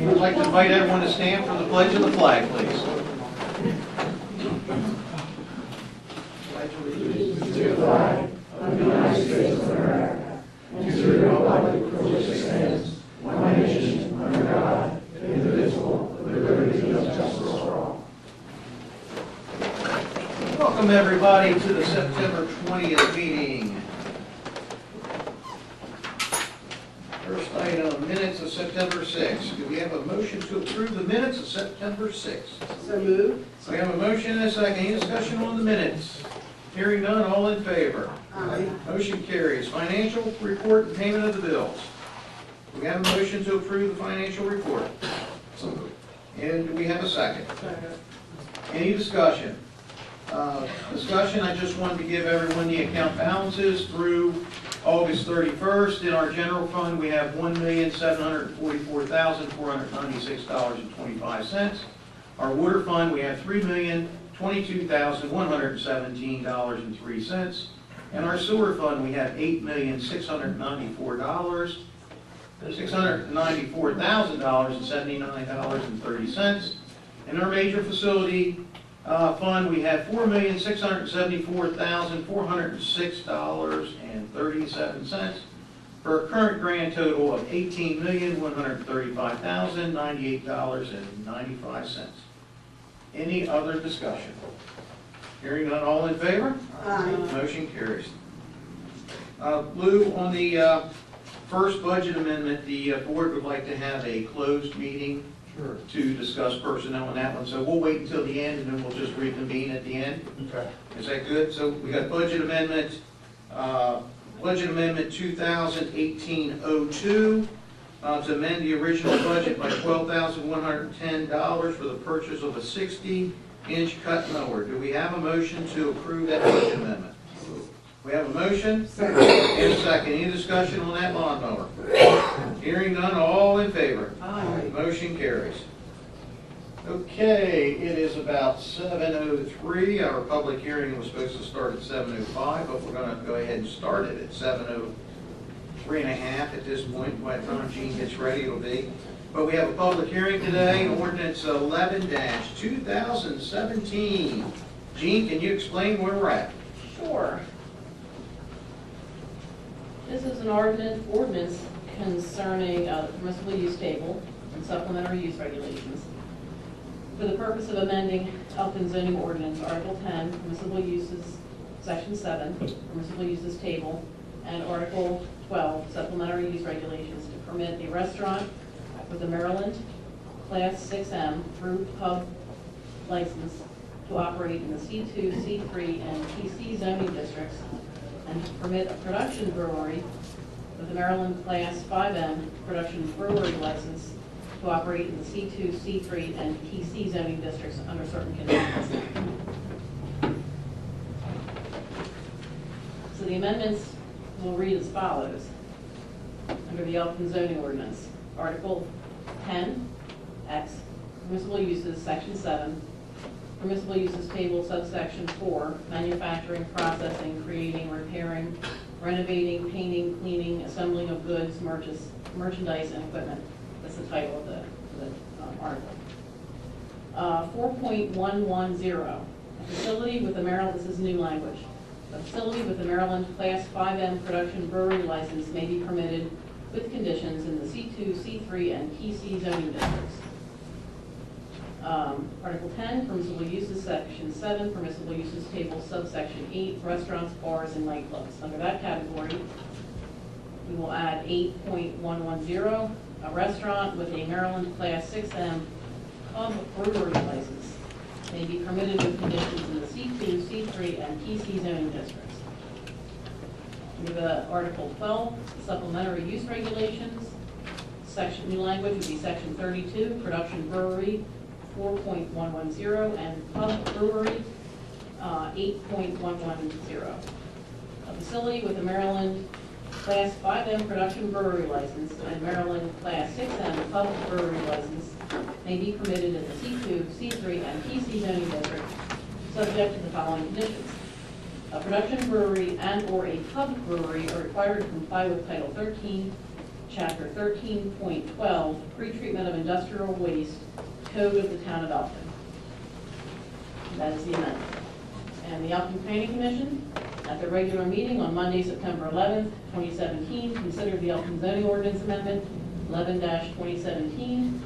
I'd like to invite everyone to stand for the pledge of the flag, please. Pledge allegiance To the flag of the United States of America, and to the republic for which it stands, one nation, under God, indivisible, with liberty and justice for all. Welcome, everybody, to the September 20th meeting. First item, minutes of September 6th. Do we have a motion to approve the minutes of September 6th? So moved. We have a motion and a second. Any discussion on the minutes? Hearing none, all in favor? Aye. Motion carries. Financial report and payment of the bills. We have a motion to approve the financial report. And do we have a second? Second. Any discussion? I just wanted to give everyone the account balances through August 31st. In our general fund, we have $1,744,496.25. Our water fund, we have $3,022,117.03. And our sewer fund, we have $694,079.30. And our major facility fund, we have $4,674,406.37 for a current grand total of $18,135,098.95. Any other discussion? Hearing none, all in favor? Aye. Motion carries. Lou, on the first budget amendment, the board would like to have a closed meeting to discuss personnel on that one. So we'll wait until the end and then we'll just reconvene at the end. Okay. Is that good? So we got budget amendment 2018-02 to amend the original budget by $12,110 for the purchase of a 60-inch cut mower. Do we have a motion to approve that budget amendment? We have a motion and a second. Any discussion on that lawnmower? Hearing none, all in favor? Aye. Motion carries. Okay, it is about 7:03. Our public hearing was supposed to start at 7:05, but we're going to go ahead and start it at 7:03 and a half at this point. By the time Gene gets ready, it'll be. But we have a public hearing today, ordinance 11-2017. Gene, can you explain where we're at? Sure. This is an ordinance concerning a permissible use table and supplementary use regulations for the purpose of amending Elkton zoning ordinance, Article 10, permissible uses, Section 7, permissible uses table, and Article 12, supplementary use regulations to permit a restaurant with a Maryland Class 6M brew pub license to operate in the C2, C3, and TC zoning districts, and to permit a production brewery with a Maryland Class 5M production brewery license to operate in the C2, C3, and TC zoning districts under certain conditions. So the amendments will read as follows. Under the Elkton zoning ordinance, Article 10, X, permissible uses, Section 7, permissible uses table, subsection 4, manufacturing, processing, creating, repairing, renovating, painting, cleaning, assembling of goods, merchandise, and equipment. That's the title of the article. 4.110, a facility with a Maryland, this is new language, a facility with a Maryland Class 5M production brewery license may be permitted with conditions in the C2, C3, and TC zoning districts. Article 10, permissible uses, Section 7, permissible uses table, subsection 8, restaurants, bars, and nightclubs. Under that category, we will add 8.110, a restaurant with a Maryland Class 6M pub brewery license may be permitted with conditions in the C2, C3, and TC zoning districts. Under the Article 12, supplementary use regulations, section, new language would be Section 32, production brewery, 4.110, and pub brewery, 8.110. A facility with a Maryland Class 5M production brewery license and Maryland Class 6M pub brewery license may be permitted in the C2, C3, and TC zoning district, subject to the following conditions. A production brewery and/or a pub brewery are required to comply with Title 13, Chapter 13.12, Pretreatment of Industrial Waste, Code of the Town of Elkton. That is the amendment. And the Elkton Planning Commission, at their regular meeting on Monday, September 11th, 2017, considered the Elkton zoning ordinance amendment 11-2017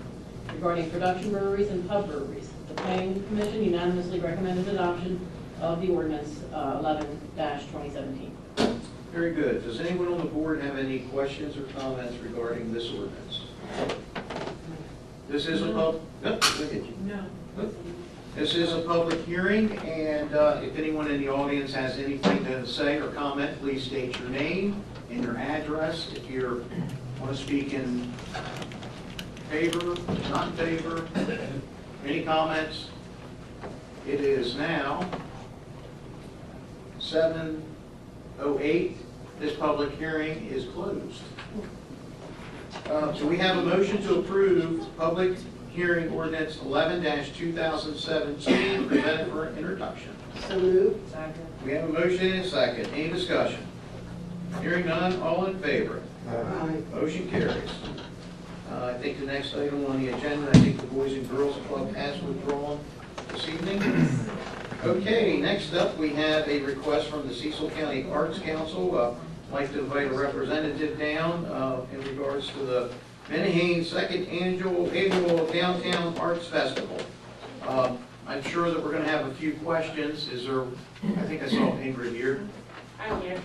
regarding production breweries and pub breweries. The Planning Commission unanimously recommended adoption of the ordinance 11-2017. Very good. Does anyone on the board have any questions or comments regarding this ordinance? This is a pub, yep, look at you. No. This is a public hearing, and if anyone in the audience has anything to say or comment, please state your name and your address. If you want to speak in favor, not in favor, any comments? It is now 7:08. This public hearing is closed. So we have a motion to approve public hearing ordinance 11-2017, presented for introduction. So moved. Second. We have a motion and a second. Any discussion? Hearing none, all in favor? Aye. Motion carries. I think the next item on the agenda, I think the Boys and Girls Club has withdrawn this evening. Okay, next up, we have a request from the Cecil County Arts Council. I'd like to invite a representative down in regards to the Menahan Second Annual Downtown Arts Festival. I'm sure that we're going to have a few questions. Is there, I think I saw Ingrid here. I'm here.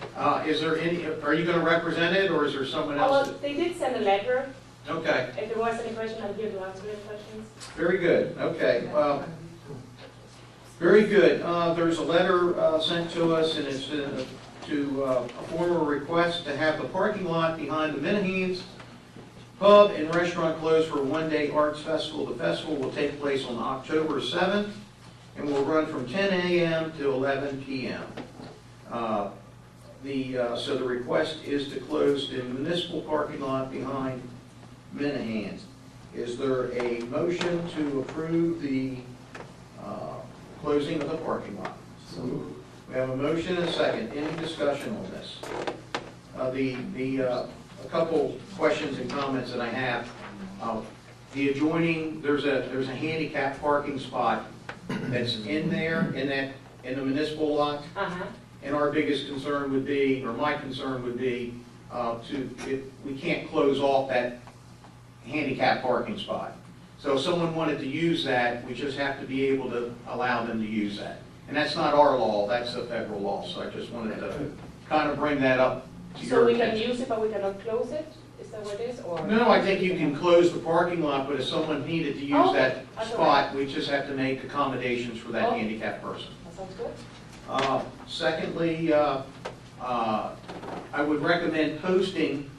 Is there any, are you going to represent it, or is there someone else? Well, they did send a letter. Okay, If there was any question, I'm here to answer any questions. very good. Okay. Very good. There's a letter sent to us, and it's to a formal request to have the parking lot behind the Menahan's Pub and Restaurant closed for a one-day arts festival. The festival will take place on October 7th and will run from 10 a.m. to 11 p.m. So the request is to close the municipal parking lot behind Menahan's. Is there a motion to approve the closing of the parking lot? We have a motion and a second. Any discussion on this? A couple questions and comments that I have. The adjoining, there's a handicap parking spot that's in there, in the municipal lot. Uh-huh. And our biggest concern would be, or my concern would be, we can't close off that handicap parking spot. So if someone wanted to use that, we just have to be able to allow them to use that. And that's not our law, that's a federal law, so I just wanted to kind of bring that up to So your we can attention. use it, but we cannot close it? Is that what it is, or? No, I think you can close the parking lot, but if someone needed to use Okay, that that's all spot, we just have to make accommodations for that Okay. handicapped person. That sounds good. Secondly, I would recommend posting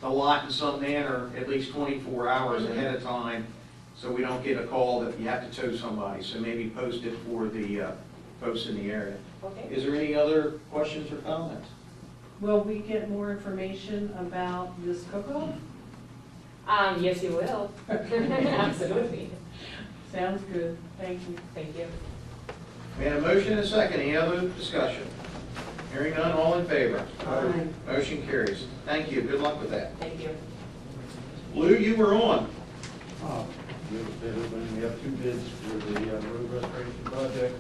the lot in some manner at least 24 hours ahead of time, so we don't get a call that you have to tow somebody. So maybe post it for the folks in the area. Okay. Is there any other questions or comments? Will we get more information about this cook-off? Yes, you will. Absolutely. Sounds good, thank you. Thank you. We have a motion and a second. Any other discussion? Hearing none, all in favor? Aye. Motion carries. Thank you. Good luck with that. Thank you. Lou, you were on. We have two bids for the road restoration project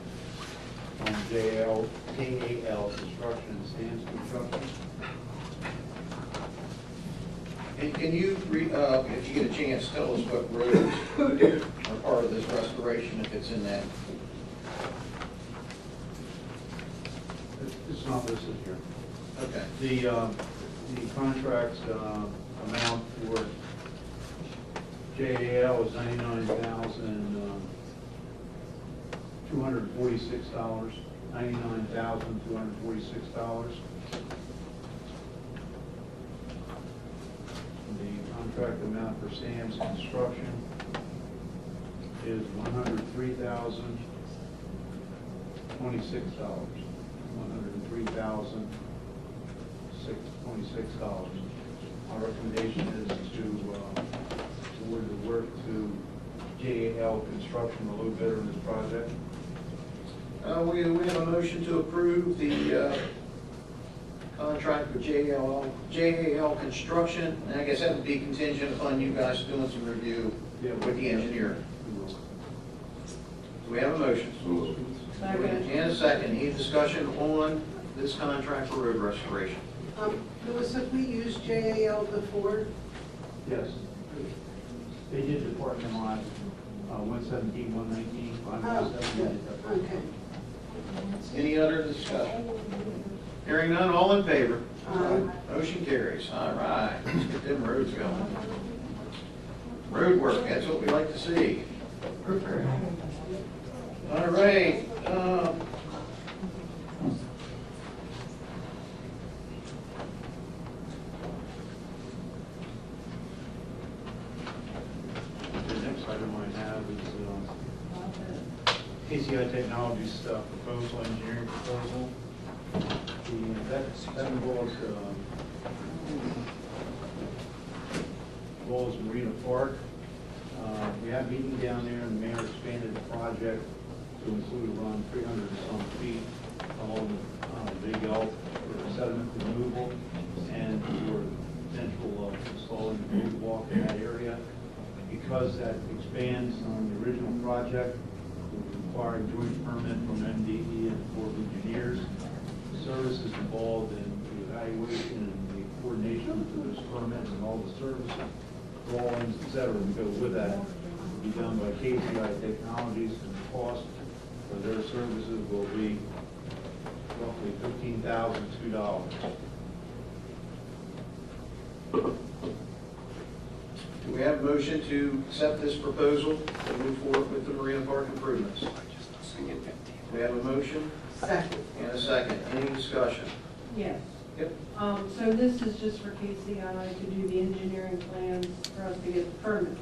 from KAL Construction and Sands Construction. And can you, if you get a chance, tell us what roads are part of this restoration, if it's in that? It's not listed here. Okay. The contract amount for JAL is $99,246. $99,246. The contract amount for Sam's Construction is $103,026. $103,026. Our recommendation is to award the work to JAL Construction, the low bidder in this project. We have a motion to approve the contract with JAL Construction, and I guess that would be contingent upon you guys doing some review with the engineer. Do we have a motion? Second. And a second. Any discussion on this contract for road restoration? Louis, have we used JAL before? Yes. They did the parking lot, 117, 119, Oh, 517. okay. Any other discussion? Hearing none, all in favor? Aye. Motion carries. All right, let's get them roads going. Road work, that's what we like to see. All right. The next item I have is KCI Technologies proposal, engineering proposal. That involves Marina Park. We have a meeting down there, and the mayor expanded the project to include around 300 and some feet along Big Elk for sediment removal and for potential installing a new walk in that area. Because that expands on the original project, we require a joint permit from MDE and the Corps of Engineers. Services involved in the evaluation and the coordination of those permits and all the services, drawings, et cetera, to go with that will be done by KCI Technologies, and the cost for their services will be roughly $15,002. Do we have a motion to accept this proposal to move forward with the Marina Park improvements? We have a motion Second. and a second. Any discussion? Yes. Yep. So this is just for KCI to do the engineering plans for us to get the permit.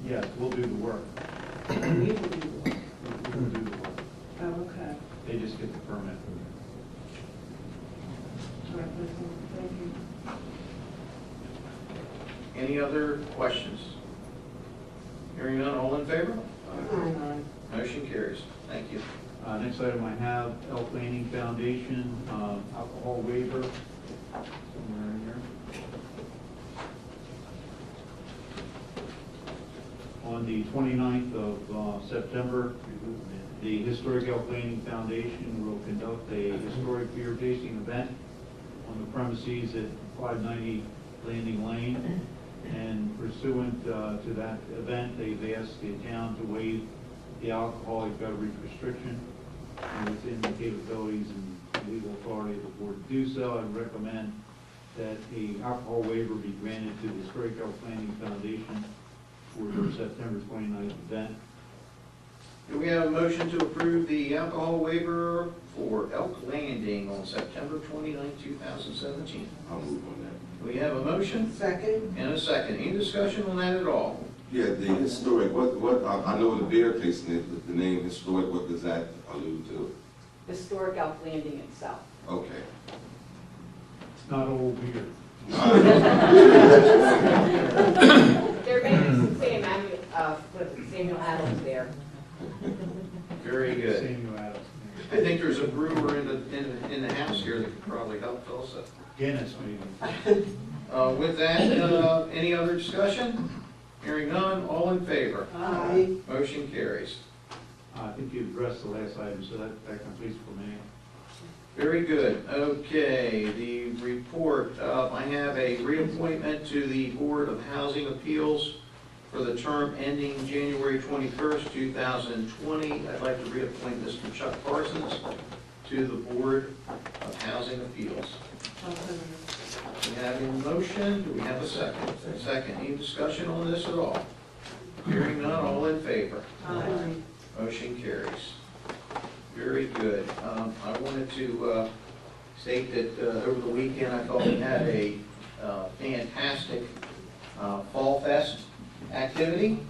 Yes, we'll do the work. We will do the work. We'll do the work. Oh, okay. They just get the permit. All right, listen, thank you. Any other questions? Hearing none, all in favor? Aye. Motion carries. Thank you. Next item I have, Elkton Foundation, alcohol waiver, somewhere in here. On the 29th of September, the Historic Elkton Foundation will conduct a historic beer tasting event on the premises at 590 Landing Lane. And pursuant to that event, they've asked the town to waive the alcoholic beverage restriction, and within the capabilities and legal authority of the board to do so. I recommend that a alcohol waiver be granted to the Historic Elk Planning Foundation for their September 29th event. Do we have a motion to approve the alcohol waiver for Elk Landing on September 29, 2017? I'll move on that. Do we have a motion Second. and a second? Any discussion on that at all? Yeah, the historic, I know the beer tasting, the name historic, what does that allude to? Historic Elk Landing itself. Okay. It's not old beer. There may be some Samuel Adams there. Very good. Samuel Adams. I think there's a brewer in the house here that could probably help also. Guinness, maybe. With that, any other discussion? Hearing none, all in favor? Aye. Motion carries. I think you addressed the last item, so that completes for me. Very good. Okay, the report, I have a reappointment to the Board of Housing Appeals for the term ending January 21st, 2020. I'd like to reappoint Mr. Chuck Parsons to the Board of Housing Appeals. We have a motion. Do we have a second? Second. Any discussion on this at all? Hearing none, all in favor? Aye. Motion carries. Very good. I wanted to state that over the weekend, I thought we had a fantastic Fall Fest activity,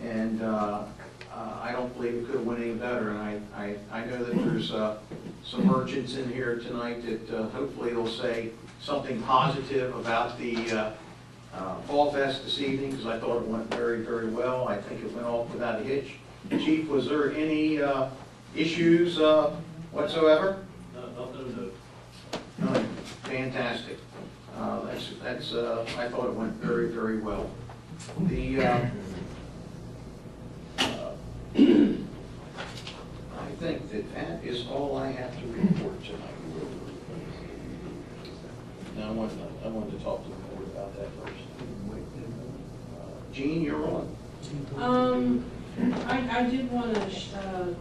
and I don't believe it could have went any better. And I know that there's some merchants in here tonight that hopefully they'll say something positive about the Fall Fest this evening, because I thought it went very, very well. I think it went off without a hitch. Chief, was there any issues whatsoever? Nothing to note. None. Fantastic. I thought it went very, very well. I think that is all I have to report tonight. Now, I wanted to talk to the board about that first. Gene, you're on. I did want to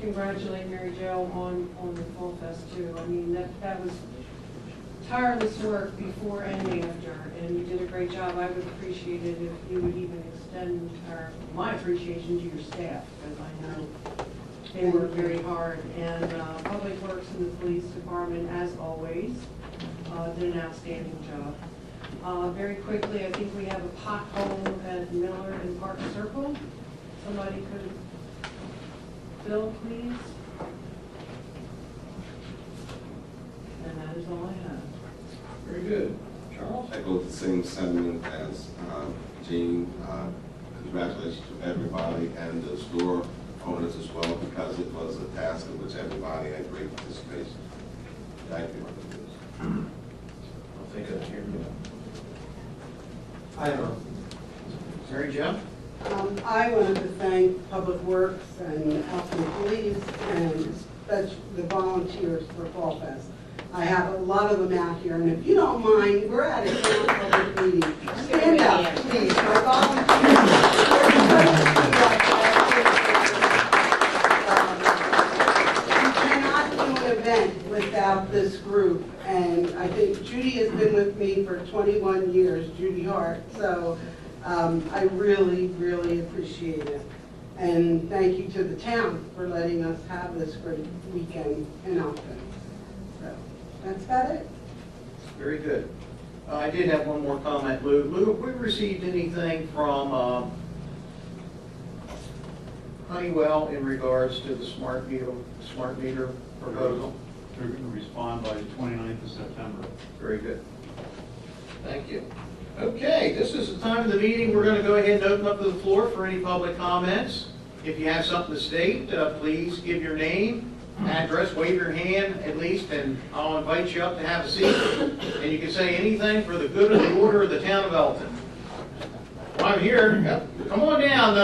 congratulate Mary Jo on the Fall Fest too. I mean, that was tireless work before and after, and you did a great job. I would appreciate it if you would even extend my appreciation to your staff, because I know they work very hard. And Public Works and the Police Department, as always, did an outstanding job. Very quickly, I think we have a pothole at Miller and Park Circle. Somebody could fill, please. And that is all I have. Very good. Charles? Echo the same sentiment as Gene. Congratulations to everybody and the store owners as well, because it was a task in which everybody had great participation. Thank you. I'll think of it here. I don't know. Mary Jo? I wanted to thank Public Works and Elkton Police and especially the volunteers for Fall Fest. I have a lot of them out here, and if you don't mind, we're at a town public meeting. Stand up, please, for volunteers. You cannot do an event without this group, and I think Judy has been with me for 21 years, Judy Hart, so I really, really appreciate it. And thank you to the town for letting us have this great weekend in Elkton. So that's about it. Very good. I did have one more comment, Lou. Lou, have we received anything from Honeywell in regards to the smart meter proposal? They're going to respond by the 29th of September. Very good. Thank you. Okay, this is the time of the meeting. We're going to go ahead and open up to the floor for any public comments. If you have something to state, please give your name, address, wave your hand at least, and I'll invite you up to have a seat. And you can say anything for the good of the order of the town of Elkton. While I'm here, come on down,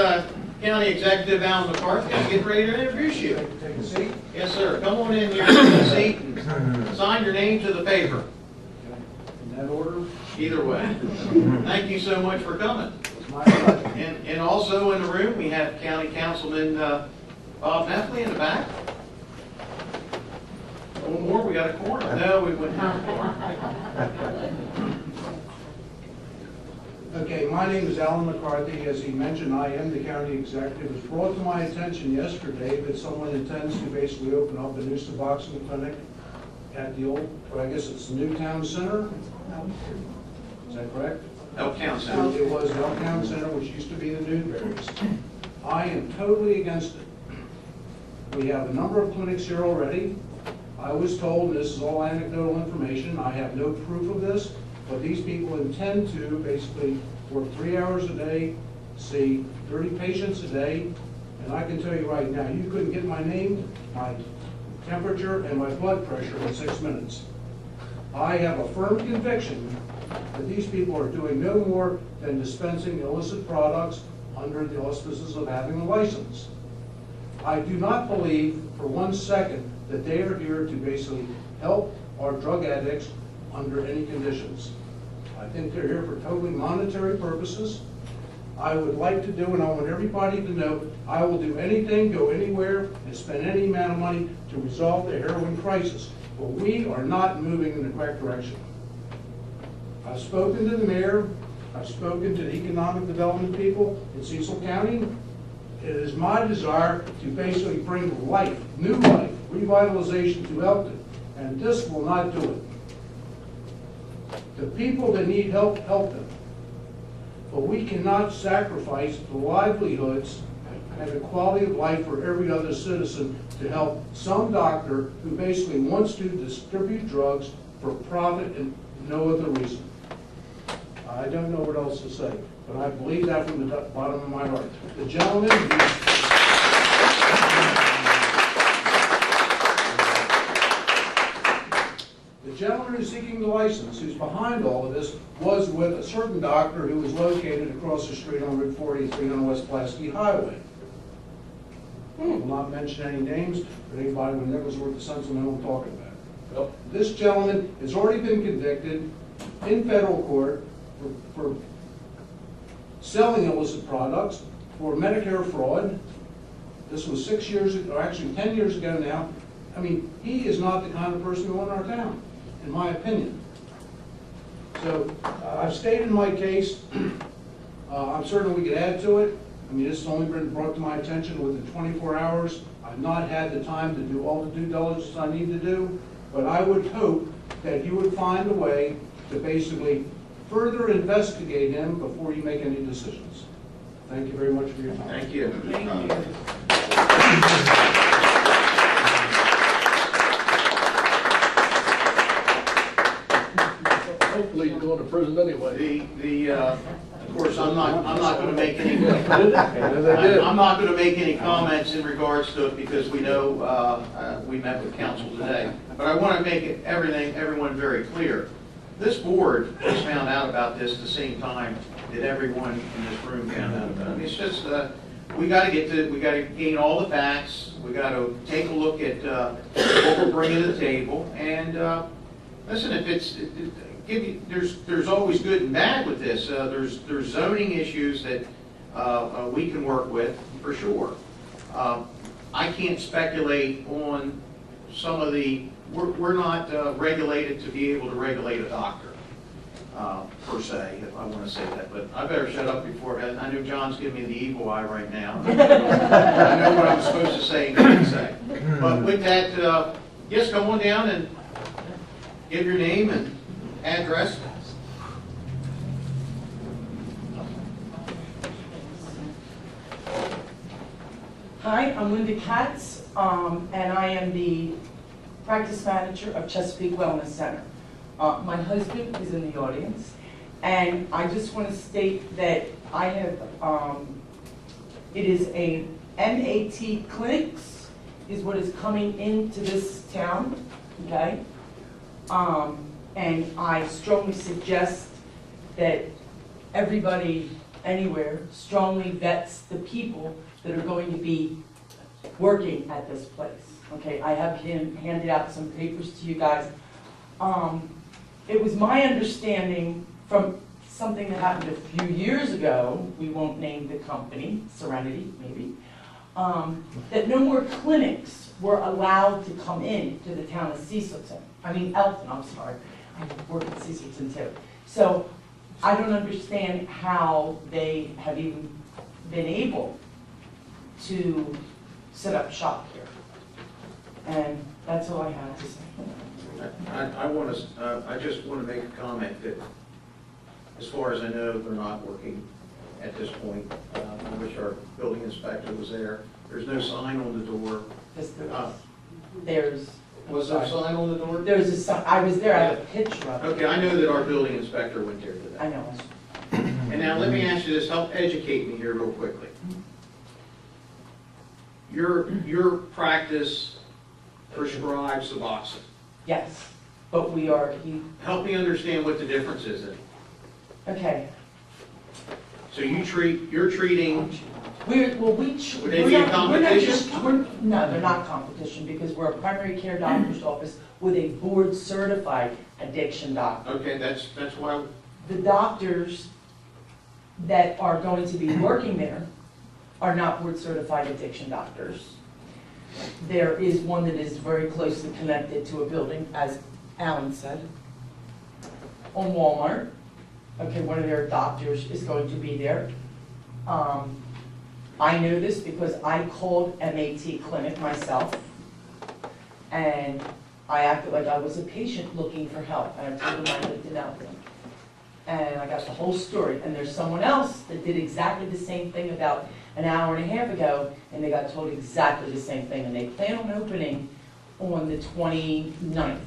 County Executive Alan McCarthy. I'm getting ready to introduce you. Take a seat. Yes, sir. Come on in here, take a seat, and sign your name to the paper. In that order, Either way. Thank you so much for coming. it's my pleasure. And also in the room, we have County Councilman Bob Meffley in the back. One more, we got a corner. No, we wouldn't have a corner. Okay, my name is Alan McCarthy. As he mentioned, I am the county executive. It was brought to my attention yesterday that someone intends to basically open up a new Suboxone clinic at the old, I guess it's the new town center? Is that correct? Elktown Center. It was the Elkton Center, which used to be the Newberries. I am totally against it. We have a number of clinics here already. I was told, and this is all anecdotal information, I have no proof of this, but these people intend to basically work 3 hours a day, see 30 patients a day, and I can tell you right now, you couldn't get my name, my temperature, and my blood pressure in 6 minutes. I have a firm conviction that these people are doing no more than dispensing illicit products under the auspices of having a license. I do not believe for 1 second that they are here to basically help our drug addicts under any conditions. I think they're here for totally monetary purposes. I would like to do, and I want everybody to know, I will do anything, go anywhere, and spend any amount of money to resolve the heroin crisis. But we are not moving in the correct direction. I've spoken to the mayor, I've spoken to the economic development people in Cecil County. It is my desire to basically bring life, new life, revitalization to Elkton, and this will not do it. The people that need help, help them. But we cannot sacrifice the livelihoods and the quality of life for every other citizen to help some doctor who basically wants to distribute drugs for profit and no other reason. I don't know what else to say, but I believe that from the bottom of my heart. The gentleman, gentleman who's seeking the license, who's behind all of this, was with a certain doctor who was located across the street on Route 43 on West Pulaski Highway. I will not mention any names, but anybody with nickels worth of sense will know what I'm talking about. Well, this gentleman has already been convicted in federal court for selling illicit products, for Medicare fraud. This was 6 years ago, or actually 10 years ago now. I mean, he is not the kind of person we want in our town, in my opinion. So I've stated my case. I'm certain we could add to it. I mean, this has only been brought to my attention within 24 hours. I've not had the time to do all the due diligence I need to do, but I would hope that you would find a way to basically further investigate him before you make any decisions. Thank you very much for your time. Thank you. Hopefully he's going to prison anyway. Of course, I'm not going to make any. did. I'm not going to make any comments in regards to it because we know we met with council today. But I want to make everyone very clear. This board has found out about this the same time that everyone in this room found out about it. I mean, it's just we got to gain all the facts. We got to take a look at what we're bringing to the table. And listen, if there's always good and bad with this. There's zoning issues that we can work with for sure. I can't speculate on some of the. We're not regulated to be able to regulate a doctor per se, if I want to say that. But I better shut up before. I know John's giving me the evil eye right now. I know what I'm supposed to say and can't say. But with that, yes, come on down and give your name and address. Hi, I'm Linda Katz, and I am the practice manager of Chesapeake Wellness Center. My husband is in the audience, and I just want to state that I have, it is a MAT clinics is what is coming into this town, okay? And I strongly suggest that everybody anywhere strongly vets the people that are going to be working at this place. Okay, I have handed out some papers to you guys. It was my understanding from something that happened a few years ago, we won't name the company, Serenity maybe, that no more clinics were allowed to come in to the town of Cecilton. I mean Elkton, I'm sorry. I work at Cecilton too. So I don't understand how they have even been able to set up shop here. And that's all I have to say. I just want to make a comment that, as far as I know, they're not working at this point. I wish our building inspector was there. There's no sign on the door. Yes, there's. Was there a sign on the door? There's a sign. I was there. I have a picture of it. Okay, I know that our building inspector went there today. I know. And now let me ask you this, help educate me here real quickly. Your practice prescribes Suboxone. Yes, but we are. Help me understand what the difference is then. Okay. So you're treating. Would they be in competition? No, they're not competition because we're a primary care doctor's office with a board certified addiction doctor. Okay, that's why. The doctors that are going to be working there are not board certified addiction doctors. There is one that is very closely connected to a building, as Alan said, on Walmart. Okay, one of their doctors is going to be there. I know this because I called MAT Clinic myself, and I acted like I was a patient looking for help, and I told them I lived in Elkton. And I got the whole story, and there's someone else that did exactly the same thing about an hour and a half ago, and they got told exactly the same thing, and they plan on opening on the 29th,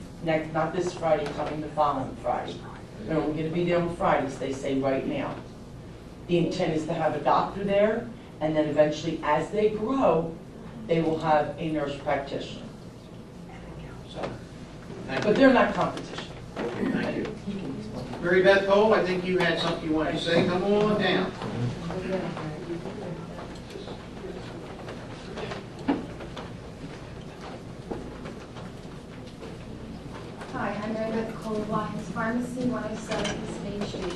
not this Friday, coming the following Friday. They're only going to be there on Fridays, they say right now. The intent is to have a doctor there, and then eventually, as they grow, they will have a nurse practitioner. So, Thank but you. they're not competition. Okay, thank you. He can explain. Mary Beth Cole, I think you had something you wanted to say. Come on down. Hi, I'm Mary Beth Cole, Lyons Pharmacy, 107 East Main Street.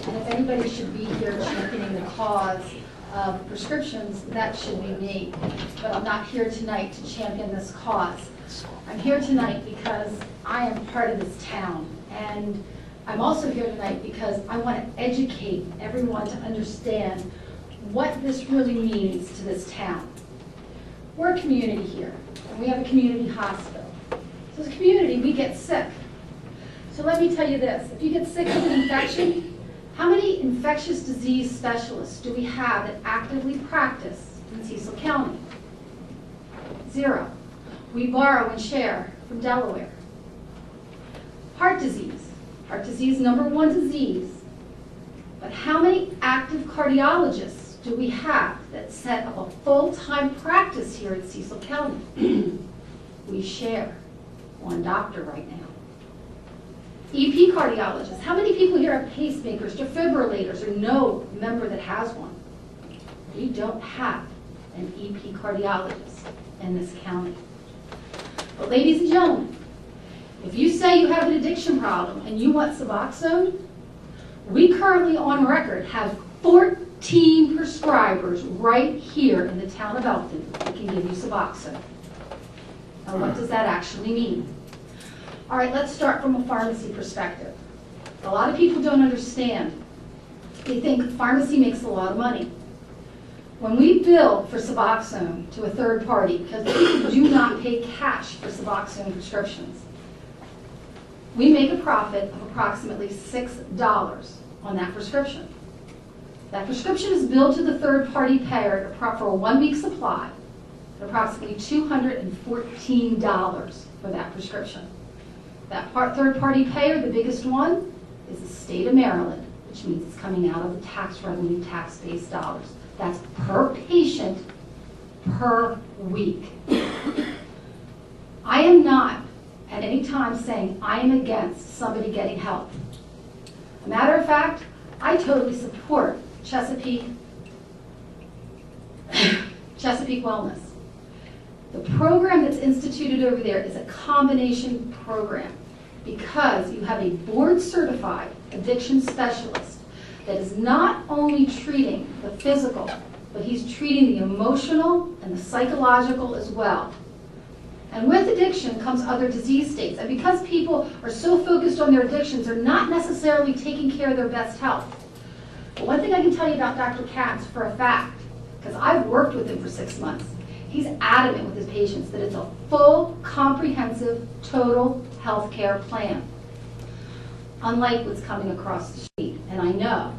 And if anybody should be here championing the cause of prescriptions, that should be me. But I'm not here tonight to champion this cause. I'm here tonight because I am part of this town. And I'm also here tonight because I want to educate everyone to understand what this really means to this town. We're a community here, and we have a community hospital. So as a community, we get sick. So let me tell you this, if you get sick with an infection, how many infectious disease specialists do we have that actively practice in Cecil County? 0. We borrow and share from Delaware. Heart disease. Heart disease, #1 disease. But how many active cardiologists do we have that set up a full-time practice here in Cecil County? We share 1 doctor right now. EP cardiologists. How many people here have pacemakers, defibrillators, or know a member that has one? We don't have an EP cardiologist in this county. But ladies and gentlemen, if you say you have an addiction problem and you want Suboxone, we currently on record have 14 prescribers right here in the town of Elkton that can give you Suboxone. Now what does that actually mean? All right, let's start from a pharmacy perspective. A lot of people don't understand. They think pharmacy makes a lot of money. When we bill for Suboxone to a third party, because people do not pay cash for Suboxone prescriptions, we make a profit of approximately $6 on that prescription. That prescription is billed to the third party payer for a 1-week supply at approximately $214 for that prescription. That third party payer, the biggest one, is the state of Maryland, which means it's coming out of the tax revenue, tax-based dollars. That's per patient, per week. I am not at any time saying I am against somebody getting help. A matter of fact, I totally support Chesapeake Wellness. The program that's instituted over there is a combination program because you have a board-certified addiction specialist that is not only treating the physical, but he's treating the emotional and the psychological as well. And with addiction comes other disease states. And because people are so focused on their addictions, they're not necessarily taking care of their best health. But one thing I can tell you about Dr. Katz for a fact, because I've worked with him for 6 months, he's adamant with his patients that it's a full, comprehensive, total health care plan. Unlike what's coming across the street. And I know,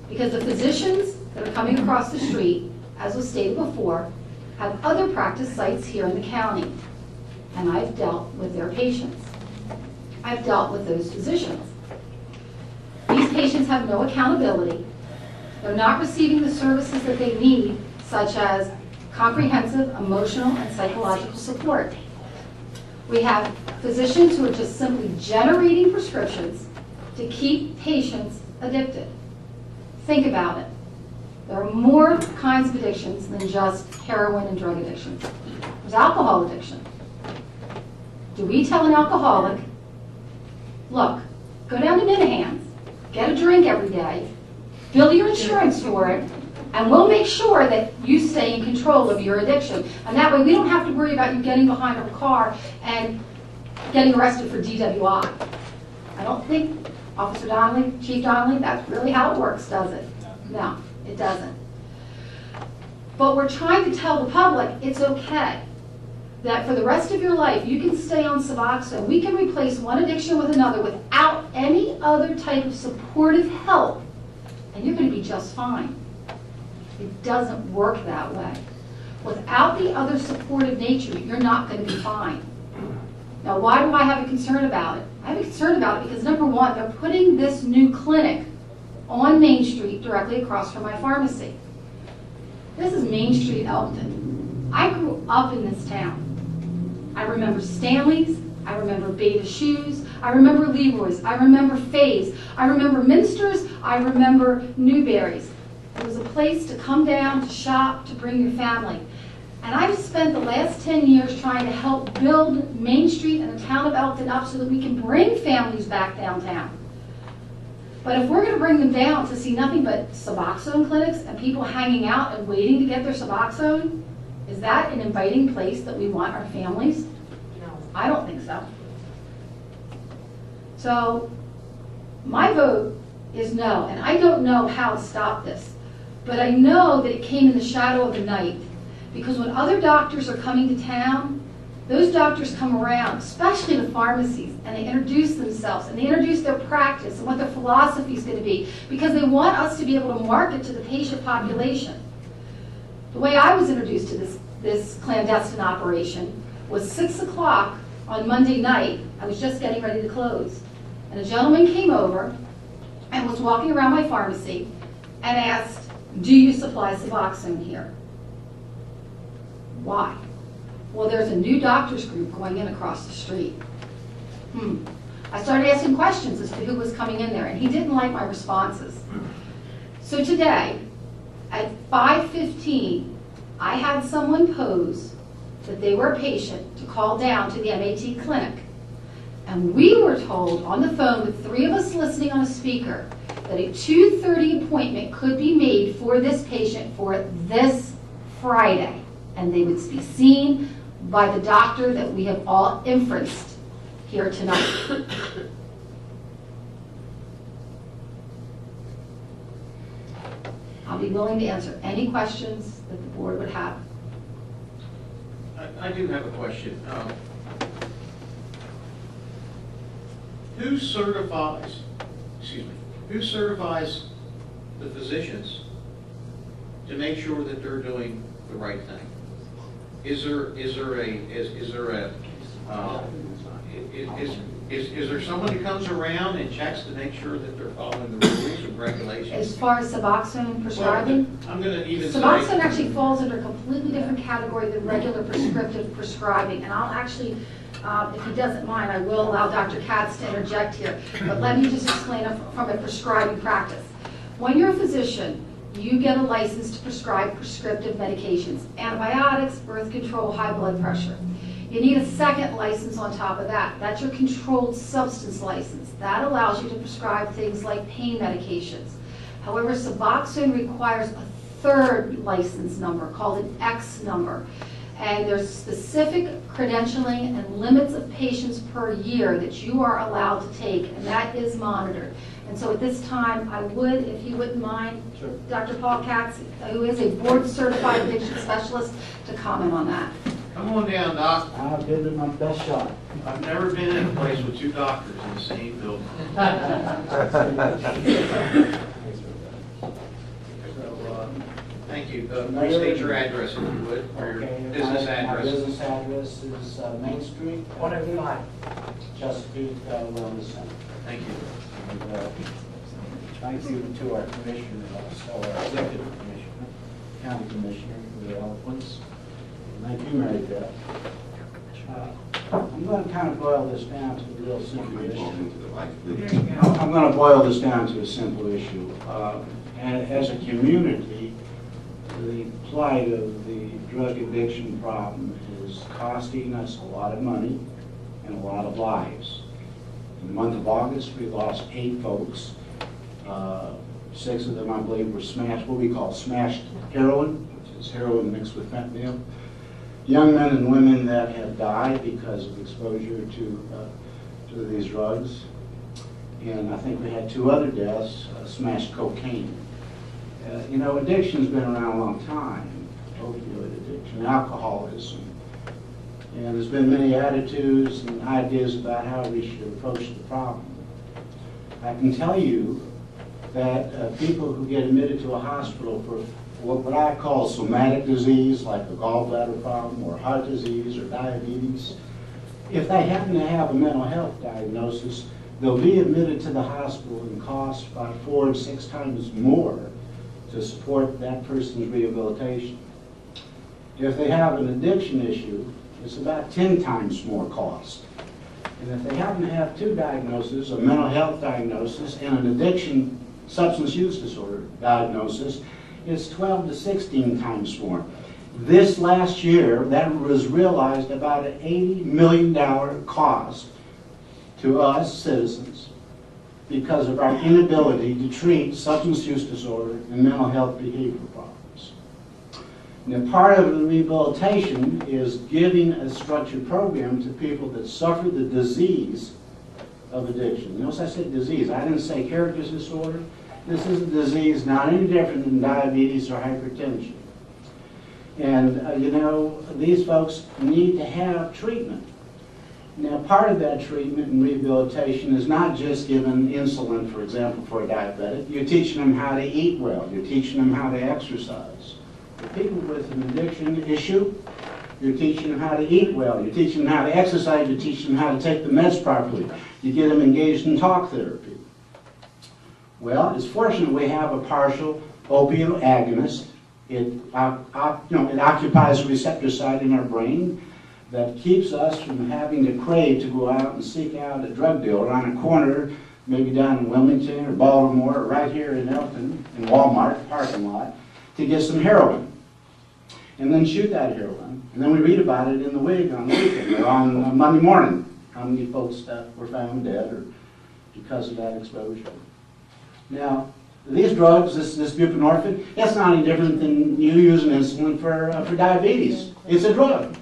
because the physicians that are coming across the street, as was stated before, have other practice sites here in the county. And I've dealt with their patients. I've dealt with those physicians. These patients have no accountability. They're not receiving the services that they need, such as comprehensive emotional and psychological support. We have physicians who are just simply generating prescriptions to keep patients addicted. Think about it. There are more kinds of addictions than just heroin and drug addiction. There's alcohol addiction. Do we tell an alcoholic, look, go down to Minahan's, get a drink every day, bill your insurance for it, and we'll make sure that you stay in control of your addiction. And that way we don't have to worry about you getting behind a car and getting arrested for DWI. I don't think, Officer Donnelly, Chief Donnelly, that's really how it works, does it? No, it doesn't. But we're trying to tell the public it's okay that for the rest of your life you can stay on Suboxone. We can replace one addiction with another without any other type of supportive help, and you're going to be just fine. It doesn't work that way. Without the other supportive nature, you're not going to be fine. Now, why do I have a concern about it? I have a concern about it because, #1, they're putting this new clinic on Main Street directly across from my pharmacy. This is Main Street, Elkton. I grew up in this town. I remember Stanley's, I remember Beta Shoes. I remember Leroy's. I remember Faye's. I remember Minster's. I remember Newberry's. It was a place to come down, to shop, to bring your family. And I've spent the last 10 years trying to help build Main Street and the town of Elkton up so that we can bring families back downtown. But if we're going to bring them down to see nothing but Suboxone clinics and people hanging out and waiting to get their Suboxone, is that an inviting place that we want our families? No. I don't think so. So my vote is no, and I don't know how to stop this, but I know that it came in the shadow of the night, because when other doctors are coming to town, those doctors come around, especially the pharmacies, and they introduce themselves, and they introduce their practice and what their philosophy is going to be, because they want us to be able to market to the patient population. The way I was introduced to this clandestine operation was 6 o'clock on Monday night. I was just getting ready to close. And a gentleman came over and was walking around my pharmacy and asked, "Do you supply Suboxone here?" Why? Well, there's a new doctors group going in across the street. I started asking questions as to who was coming in there, and he didn't like my responses. So today, at 5:15, I had someone pose that they were a patient to call down to the MAT clinic. And we were told on the phone with 3 of us listening on a speaker that a 2:30 appointment could be made for this patient for this Friday. And they would be seen by the doctor that we have all inferenced here tonight. I'll be willing to answer any questions that the board would have. I do have a question. Who certifies the physicians to make sure that they're doing the right thing? Is there someone who comes around and checks to make sure that they're following the rules and regulations? As far as Suboxone prescribing, I'm going to even say... Suboxone actually falls under a completely different category than regular prescriptive prescribing. And I'll actually, if he doesn't mind, I will allow Dr. Katz to interject here. But let me just explain it from a prescribing practice. When you're a physician, you get a license to prescribe prescriptive medications, antibiotics, birth control, high blood pressure. You need a second license on top of that. That's your controlled substance license. That allows you to prescribe things like pain medications. However, Suboxone requires a third license number called an X number. And there's specific credentialing and limits of patients per year that you are allowed to take, and that is monitored. And so at this time, I would, if you wouldn't mind, Sure. Dr. Paul Katz, who is a board-certified addiction specialist, to comment on that. Come on down, Doc. I'll give it my best shot. I've never been in a place with 2 doctors in the same building. Thank you. Please state your address if you would, or your Okay, business my address. business address is Main Street. 105. Chesapeake Wellness Center. Thank you. And, thank you to our commissioner, also our executive commissioner, county commissioner, for their eloquence. And thank you, Mary Beth. I'm going to kind of boil this down to a real simple issue. I'm going to boil this down to a simple issue. And as a community, the plight of the drug addiction problem is costing us a lot of money and a lot of lives. In the month of August, we lost 8 folks. 6 of them, I believe, were smashed, what we call smashed heroin, which is heroin mixed with fentanyl. Young men and women that have died because of exposure to these drugs. And I think we had 2 other deaths, smashed cocaine. You know, addiction's been around a long time, opioid addiction, alcoholism. And there's been many attitudes and ideas about how we should approach the problem. I can tell you that people who get admitted to a hospital for what I call somatic disease, like a gallbladder problem or heart disease or diabetes, if they happen to have a mental health diagnosis, they'll be admitted to the hospital and cost about 4 and 6 times more to support that person's rehabilitation. If they have an addiction issue, it's about 10 times more cost. And if they happen to have two diagnoses, a mental health diagnosis and an addiction substance use disorder diagnosis, it's 12 to 16 times more. This last year, that was realized about an $80 million cost to us citizens because of our inability to treat substance use disorder and mental health behavioral problems. Now, part of the rehabilitation is giving a structured program to people that suffer the disease of addiction. Notice I said disease. I didn't say character disorder. This is a disease not any different than diabetes or hypertension. And, you know, these folks need to have treatment. Now, part of that treatment and rehabilitation is not just giving insulin, for example, for a diabetic. You're teaching them how to eat well. You're teaching them how to exercise. For people with an addiction issue, you're teaching them how to eat well. You're teaching them how to exercise. You're teaching them how to take the meds properly. You get them engaged in talk therapy. Well, it's fortunate we have a partial opioid agonist. It occupies a receptor site in our brain that keeps us from having to crave to go out and seek out a drug dealer on a corner, maybe down in Wilmington or Baltimore or right here in Elkton, in Walmart parking lot, to get some heroin. And then shoot that heroin. And then we read about it in the Whig on the weekend or on Monday morning. How many folks that were found dead or because of that exposure. Now, these drugs, this buprenorphine, it's not any different than you using insulin for diabetes. It's a drug.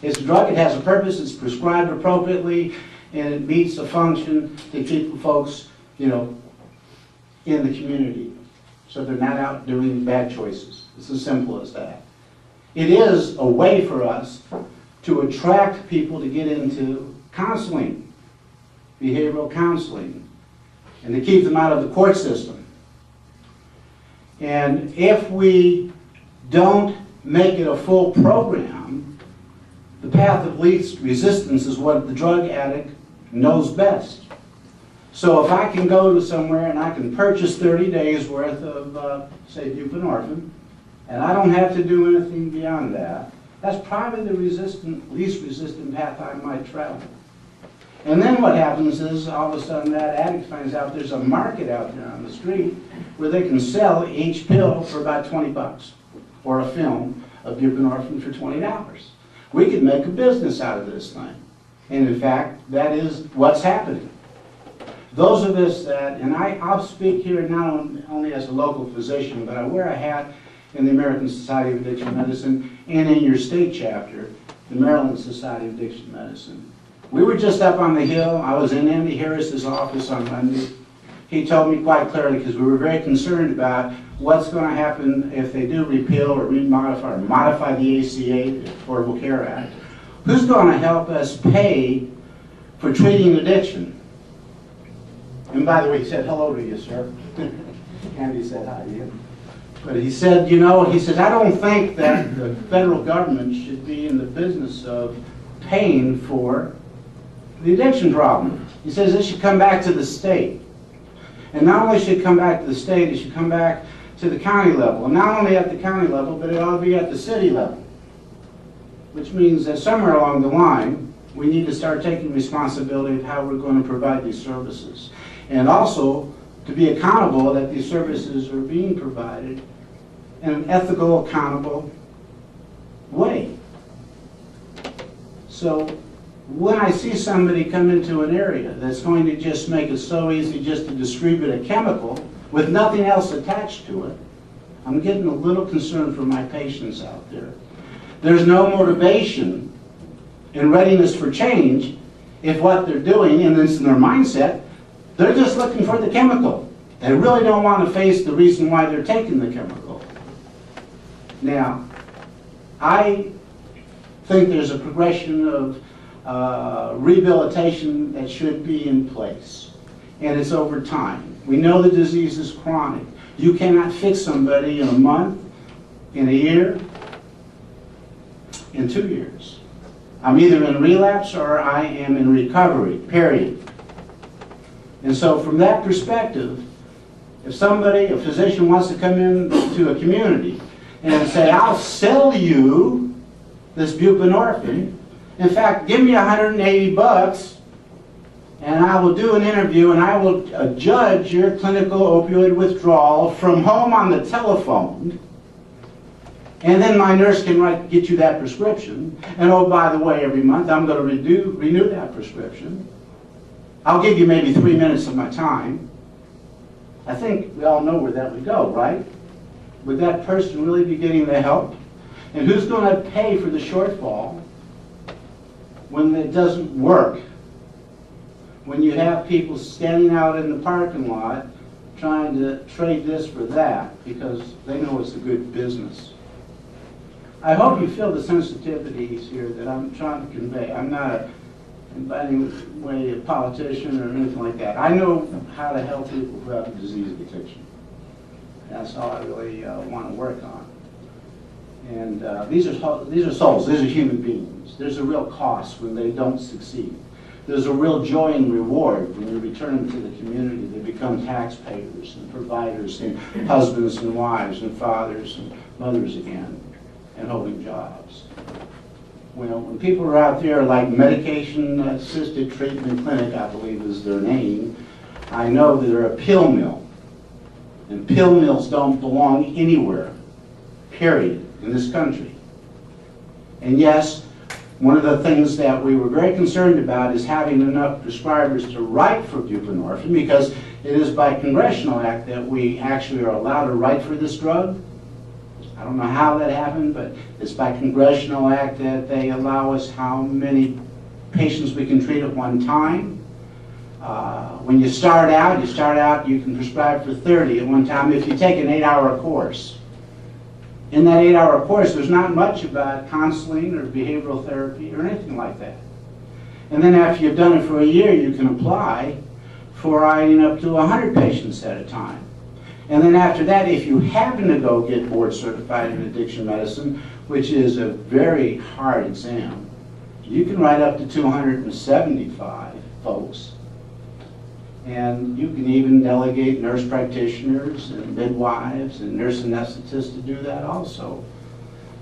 It's a drug, it has a purpose, it's prescribed appropriately, and it meets a function to keep folks, you know, in the community. So they're not out doing bad choices. It's as simple as that. It is a way for us to attract people to get into counseling, behavioral counseling, and to keep them out of the court system. And if we don't make it a full program, the path of least resistance is what the drug addict knows best. So if I can go to somewhere and I can purchase 30 days worth of, say, buprenorphine, and I don't have to do anything beyond that, that's probably the least resistant path I might travel. And then what happens is, all of a sudden, that addict finds out there's a market out there on the street where they can sell each pill for about 20 bucks, or a film of buprenorphine for $20. We could make a business out of this thing. And in fact, that is what's happening. Those of us that, and I'll speak here not only as a local physician, but I wear a hat in the American Society of Addiction Medicine and in your state chapter, the Maryland Society of Addiction Medicine. We were just up on the Hill. I was in Andy Harris's office on Monday. He told me quite clearly, because we were very concerned about what's going to happen if they do repeal or modify the ACA, the Affordable Care Act. Who's going to help us pay for treating addiction? And by the way, he said hello to you, sir. Andy said hi to you. But he said, you know, he said, I don't think that the federal government should be in the business of paying for the addiction problem. He says it should come back to the state. And not only should it come back to the state, it should come back to the county level. And not only at the county level, but it ought to be at the city level. Which means that somewhere along the line, we need to start taking responsibility of how we're going to provide these services. And also, to be accountable that these services are being provided in an ethical, accountable way. So when I see somebody come into an area that's going to just make it so easy just to distribute a chemical with nothing else attached to it, I'm getting a little concerned for my patients out there. There's no motivation and readiness for change if what they're doing, and it's in their mindset, they're just looking for the chemical. They really don't want to face the reason why they're taking the chemical. Now, I think there's a progression of rehabilitation that should be in place, and it's over time. We know the disease is chronic. You cannot fix somebody in a month, in a year, in 2 years. I'm either in relapse or I am in recovery, period. And so from that perspective, if somebody, a physician, wants to come into a community and say, I'll sell you this buprenorphine, in fact, give me 180 bucks and I will do an interview, and I will judge your clinical opioid withdrawal from home on the telephone, and then my nurse can get you that prescription. And oh, by the way, every month I'm going to renew that prescription. I'll give you maybe 3 minutes of my time. I think we all know where that would go, right? Would that person really be getting the help? And who's going to pay for the shortfall when it doesn't work? When you have people standing out in the parking lot trying to trade this for that because they know it's a good business. I hope you feel the sensitivities here that I'm trying to convey. I'm not in any way a politician or anything like that. I know how to help people who have a disease addiction. That's all I really want to work on. And these are souls, these are human beings. There's a real cost when they don't succeed. There's a real joy and reward when you return them to the community. They become taxpayers and providers and husbands and wives and fathers and mothers again and holding jobs. Well, when people are out there like medication-assisted treatment clinic, I believe is their name, I know that they're a pill mill. And pill mills don't belong anywhere, period, in this country. And yes, one of the things that we were very concerned about is having enough prescribers to write for buprenorphine, because it is by congressional act that we actually are allowed to write for this drug. I don't know how that happened, but it's by congressional act that they allow us how many patients we can treat at one time. When you start out, you can prescribe for 30 at one time if you take an 8-hour course. In that 8-hour course, there's not much about counseling or behavioral therapy or anything like that. And then after you've done it for a year, you can apply for writing up to 100 patients at a time. And then after that, if you happen to go get board certified in addiction medicine, which is a very hard exam, you can write up to 275 folks. And you can even delegate nurse practitioners and midwives and nurse anesthetists to do that also.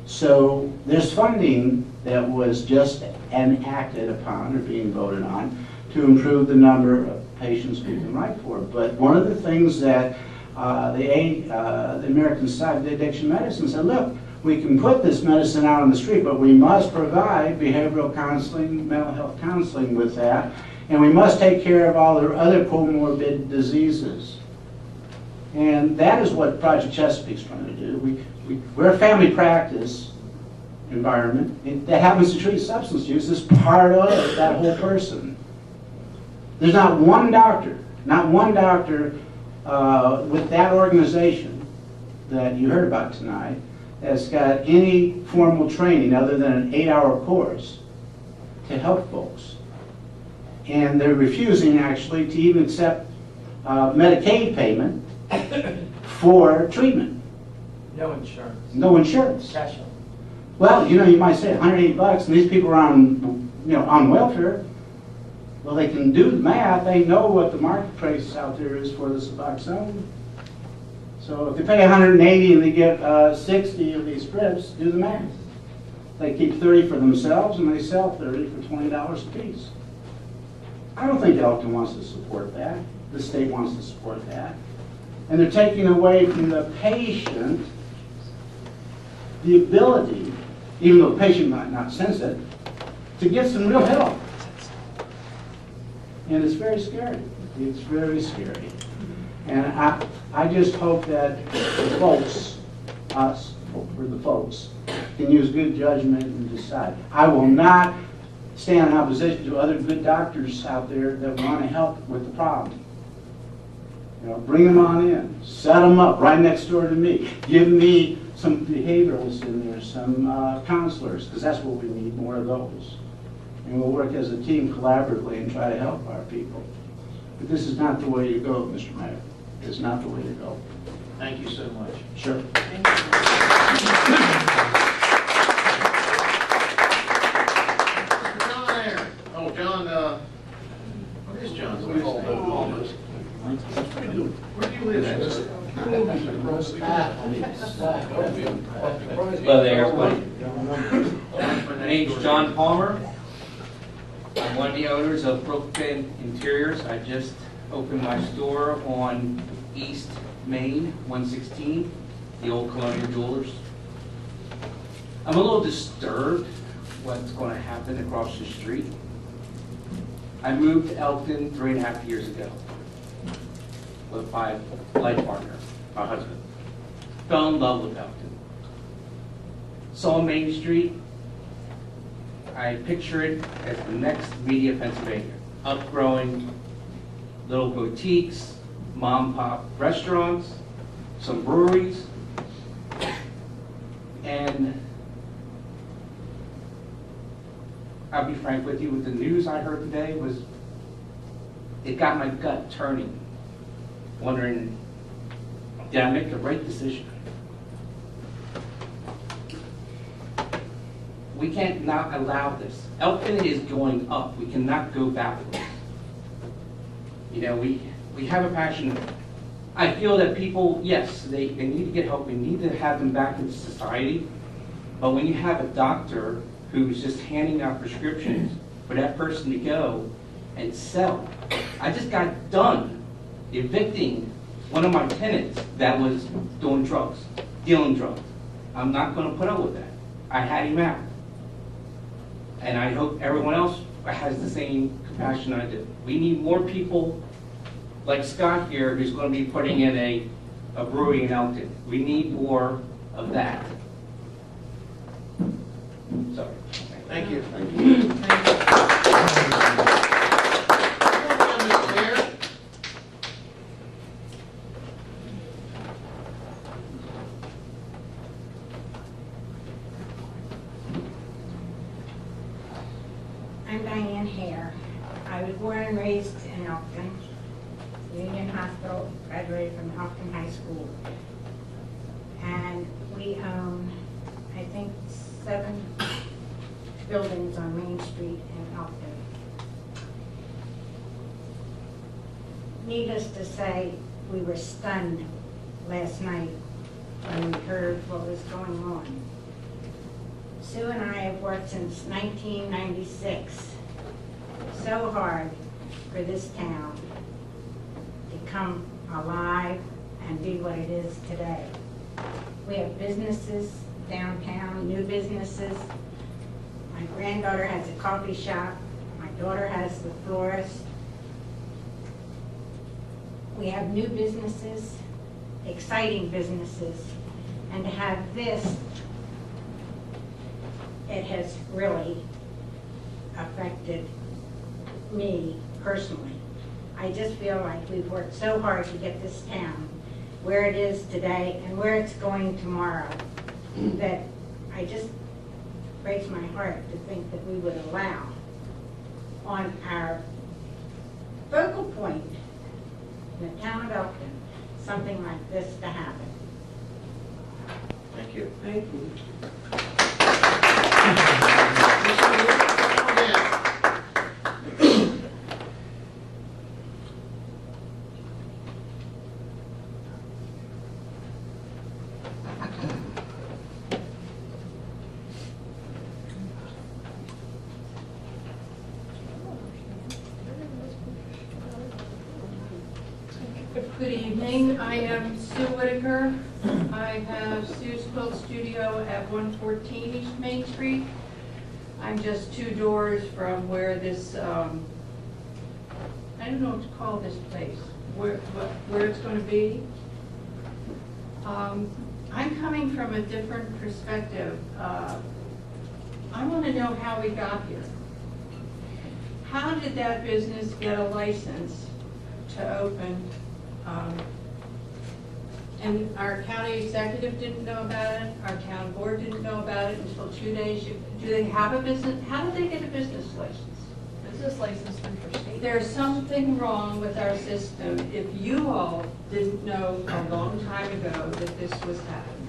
So there's funding that was just enacted upon or being voted on to improve the number of patients we can write for. But one of the things that the American Society of Addiction Medicine said, look, we can put this medicine out on the street, but we must provide behavioral counseling, mental health counseling with that. And we must take care of all their other comorbid diseases. And that is what Project Chesapeake's trying to do. We're a family practice environment that happens to treat substance use as part of that whole person. There's not one doctor with that organization that you heard about tonight that's got any formal training other than an 8-hour course to help folks. And they're refusing, actually, to even accept Medicaid payment for treatment. No insurance. No insurance. Cash. Well, you might say $180, and these people are on welfare. Well, they can do the math. They know what the market price out there is for the Suboxone. So if they pay $180 and they get 60 of these strips, do the math. They keep 30 for themselves, and they sell 30 for $20 a piece. I don't think Elkton wants to support that. The state wants to support that. And they're taking away from the patient the ability, even though the patient might not sense it, to get some real help. And it's very scary. It's very scary. And I just hope that the folks, or the folks, can use good judgment and decide. I will not stand in opposition to other good doctors out there that want to help with the problem. Bring them on in, set them up right next door to me. Give me some behavioralists in there, some counselors, because that's what we need, more of those. And we'll work as a team collaboratively and try to help our people. But this is not the way to go, Mr. Mayor. It's not the way to go. Thank you so much. Sure. Oh, John, where is John? Where do you live at, sir? Hello there, everybody. My name's John Palmer. I'm one of the owners of Brooklyn Interiors. I just opened my store on East Main, 116, the old Colonial Jewelers. I'm a little disturbed what's going to happen across the street. I moved to Elkton 3.5 years ago with my life partner, my husband. Fell in love with Elkton. Saw Main Street. I picture it as the next Media, Pennsylvania. Upgrowing little boutiques, mom and pop restaurants, some breweries, and I'll be frank with you, with the news I heard today it got my gut turning, wondering, did I make the right decision? We can't not allow this. Elkton is going up. We cannot go backwards. You know, we have a passion. I feel that people, yes, they need to get help. We need to have them back into society. But when you have a doctor who's just handing out prescriptions for that person to go and sell. I just got done evicting one of my tenants that was doing drugs, dealing drugs. I'm not going to put up with that. I had him out. And I hope everyone else has the same compassion I do. We need more people like Scott here who's going to be putting in a brewery in Elkton. We need more of that. Sorry. Thank you. Thank you. I'm Diane Hare. I was born and raised in Elkton, Union Hospital, graduated from Elkton High School. And we own, I think, 7 buildings on Main Street in Elkton. Needless to say, we were stunned last night when we heard what was going on. Sue and I have worked since 1996 so hard for this town to come alive and be what it is today. We have businesses downtown, new businesses. My granddaughter has a coffee shop. My daughter has the florist. We have new businesses, exciting businesses, and to have this, it has really affected me personally. I just feel like we've worked so hard to get this town where it is today and where it's going tomorrow, that I just breaks my heart to think that we would allow on our focal point in the town of Elkton something like this to happen. Thank you. Thank you. Good evening, I am Sue Whitaker. I have Sue's Quilt Studio at 114 East Main Street. I'm just 2 doors from where this, I don't know what to call this place, where it's going to be. I'm coming from a different perspective. I want to know how we got here. How did that business get a license to open? And our county executive didn't know about it, our town board didn't know about it until 2 days. Do they have a business? How did they get a business license? Business license for state. There's something wrong with our system if you all didn't know a long time ago that this was happening.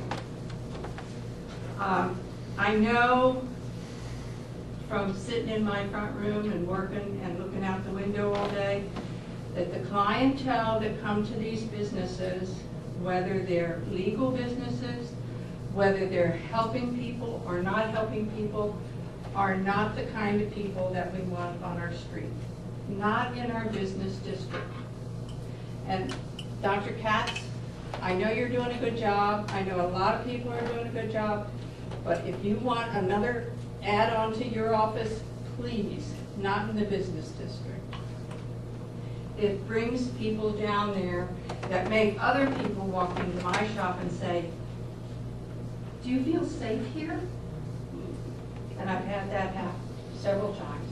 I know from sitting in my front room and working and looking out the window all day that the clientele that come to these businesses, whether they're legal businesses, whether they're helping people or not helping people, are not the kind of people that we want on our street, not in our business district. And Dr. Katz, I know you're doing a good job. I know a lot of people are doing a good job. But if you want another add-on to your office, please, not in the business district. It brings people down there that make other people walk into my shop and say, do you feel safe here? And I've had that happen several times.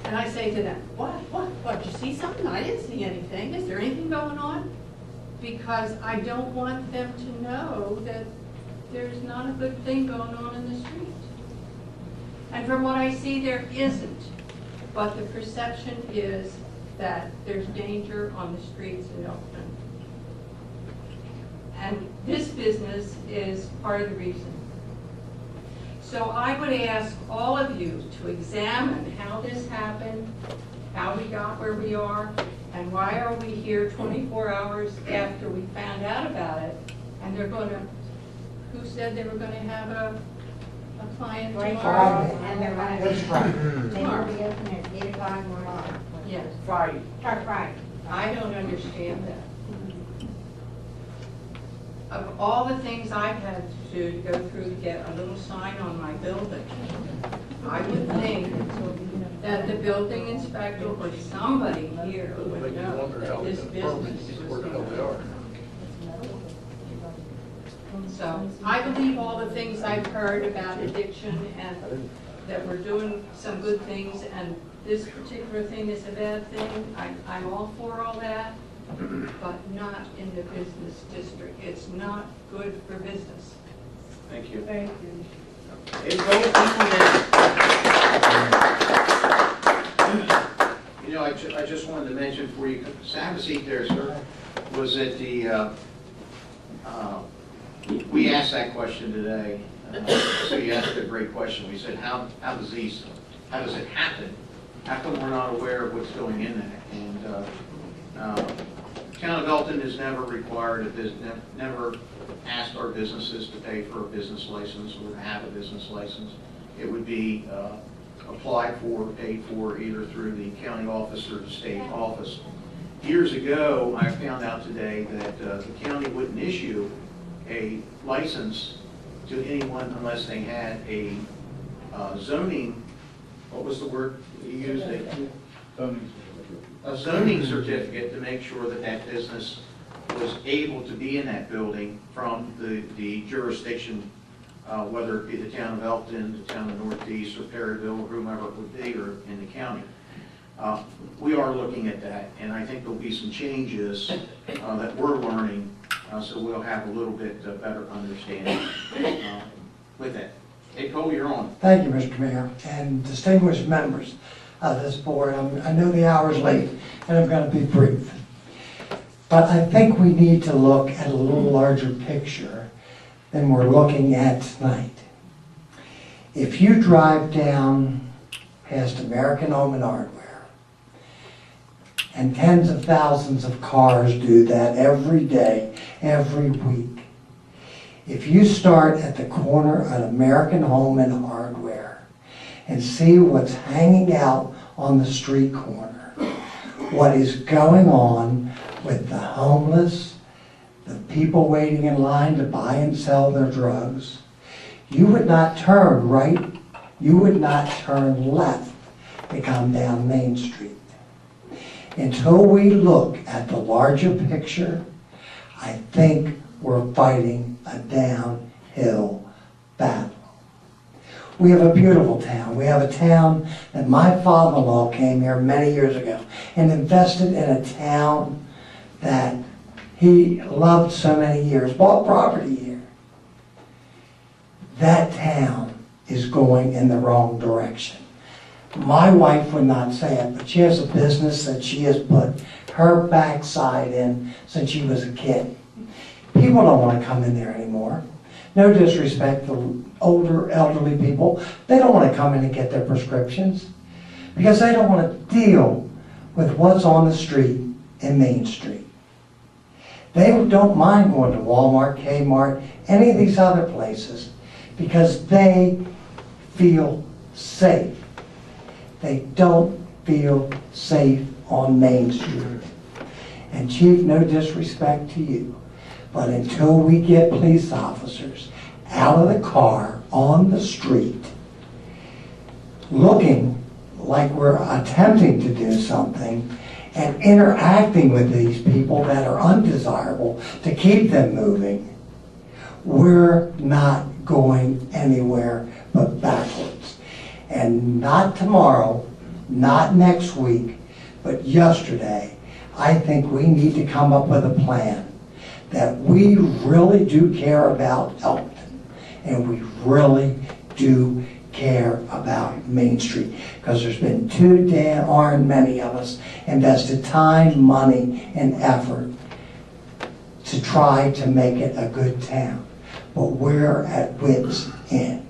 And I say to them, what, did you see something? I didn't see anything. Is there anything going on? Because I don't want them to know that there's not a good thing going on in the street. And from what I see, there isn't. But the perception is that there's danger on the streets in Elkton. And this business is part of the reason. So I would ask all of you to examine how this happened, how we got where we are, and why are we here 24 hours after we found out about it, and they're going to, who said they were going to have a client tomorrow? And they're running. That's Friday. They will be open at 8 o'clock tomorrow. Yes. Friday. Friday. I don't understand that. Of all the things I've had to do to go through to get a little sign on my building, I would think that the building inspector or somebody here would know that this business was going on. So I believe all the things I've heard about addiction and that we're doing some good things, and this particular thing is a bad thing. I'm all for all that, but not in the business district. It's not good for business. Thank you. Thank you. Hey, folks, you know, I just wanted to mention for you, have a seat there, sir, was that we asked that question today, so you asked a great question. We said, how does it happen? How come we're not aware of what's going in there? And Town of Elkton has never required never asked our businesses to pay for a business license or to have a business license. It would be applied for, paid for either through the county office or the state office. Years ago, I found out today that the county wouldn't issue a license to anyone unless they had a zoning, what was the word you used? A zoning certificate to make sure that that business was able to be in that building from the jurisdiction, whether it be the town of Elkton, the town of Northeast, or Perryville, or whomever it would be, or in the county. We are looking at that, and I think there'll be some changes that we're learning, so we'll have a little bit better understanding with that. Hey, Cole, you're on. Thank you, Mr. Mayor, and distinguished members of this board. I know the hour's late, and I'm going to be brief. But I think we need to look at a little larger picture than we're looking at tonight. If you drive down past American Home and Hardware, and tens of thousands of cars do that every day, every week. If you start at the corner of American Home and Hardware and see what's hanging out on the street corner, what is going on with the homeless, the people waiting in line to buy and sell their drugs, you would not turn right, you would not turn left to come down Main Street. Until we look at the larger picture, I think we're fighting a downhill battle. We have a beautiful town. We have a town that my father-in-law came here many years ago and invested in a town that he loved so many years, bought property here. That town is going in the wrong direction. My wife would not say it, but she has a business that she has put her backside in since she was a kid. People don't want to come in there anymore. No disrespect to older, elderly people. They don't want to come in and get their prescriptions because they don't want to deal with what's on the street in Main Street. They don't mind going to Walmart, Kmart, any of these other places because they feel safe. They don't feel safe on Main Street. And Chief, no disrespect to you, but until we get police officers out of the car on the street looking like we're attempting to do something and interacting with these people that are undesirable to keep them moving, we're not going anywhere but backwards. And not tomorrow, not next week, but yesterday, I think we need to come up with a plan that we really do care about Elkton, and we really do care about Main Street, because there's been too darn many of us invested time, money, and effort to try to make it a good town. But we're at wit's end.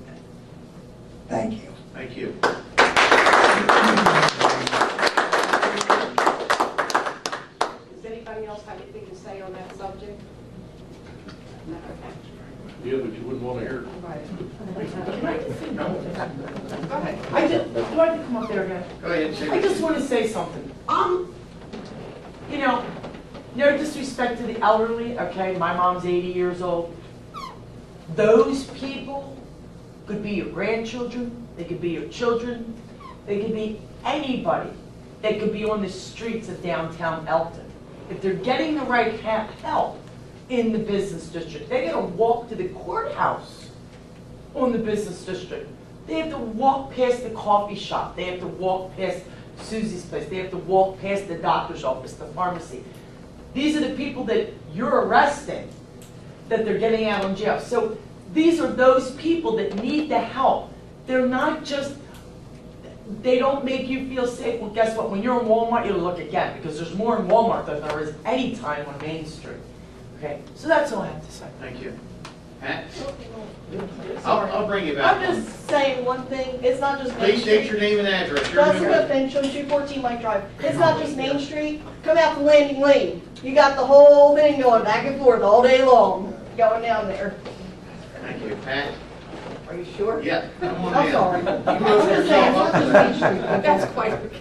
Thank you. Thank you. Does anybody else have anything to say on that subject? No, okay. Yeah, but you wouldn't want to hear it. Can I just say no? Go ahead. Do I have to come up there again? Go ahead and say I just want to say something. You know, no disrespect to the elderly, okay? My mom's 80 years old. Those people could be your grandchildren, they could be your children, they could be anybody that could be on the streets of downtown Elkton. If they're getting the right help in the business district, they're gonna walk to the courthouse on the business district. They have to walk past the coffee shop, they have to walk past Susie's place, they have to walk past the doctor's office, the pharmacy. These are the people that you're arresting, that they're getting out on jail. So these are those people that need the help. They're not just, they don't make you feel safe. Well, guess what? When you're in Walmart, you'll look again, because there's more in Walmart than there is any time on Main Street. Okay? So that's all I have to say. Thank you. Pat? I'll bring you back. I'm just saying one thing, it's not just Main Please state Street. your name and address. You're That's new. what thing, show 214 Lake Drive. It's not just Main Street, come out to Landing Lane. You got the whole thing going back and forth all day long, going down there. Thank you. Pat? Are you sure? Yeah. Come on I'm in. sorry. You I'm move just saying, yourself it's not up just to Main that. Street. That's quite okay.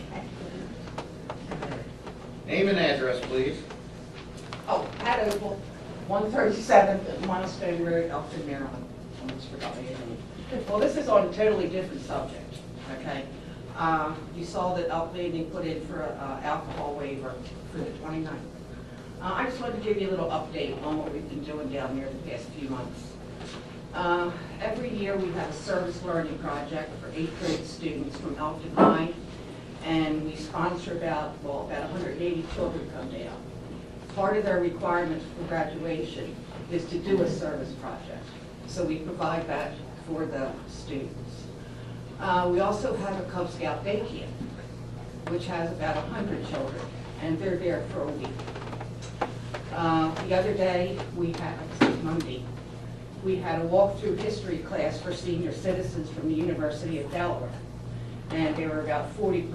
Name and address, please. Oh, Pat Opal, 137 Monastery Road, Elkton, Maryland. Almost forgot my name. Well, this is on a totally different subject, okay? You saw that Elk Landing put in for an alcohol waiver for the 29th. I just wanted to give you a little update on what we've been doing down there the past few months. Every year we have a service learning project for 8th grade students from Elkton High, and we sponsor about 180 children come down. Part of their requirements for graduation is to do a service project, so we provide that for the students. We also have a Cub Scout day camp, which has about 100 children, and they're there for a week. The other day, Monday, we had a walkthrough history class for senior citizens from the University of Delaware. And there were about 40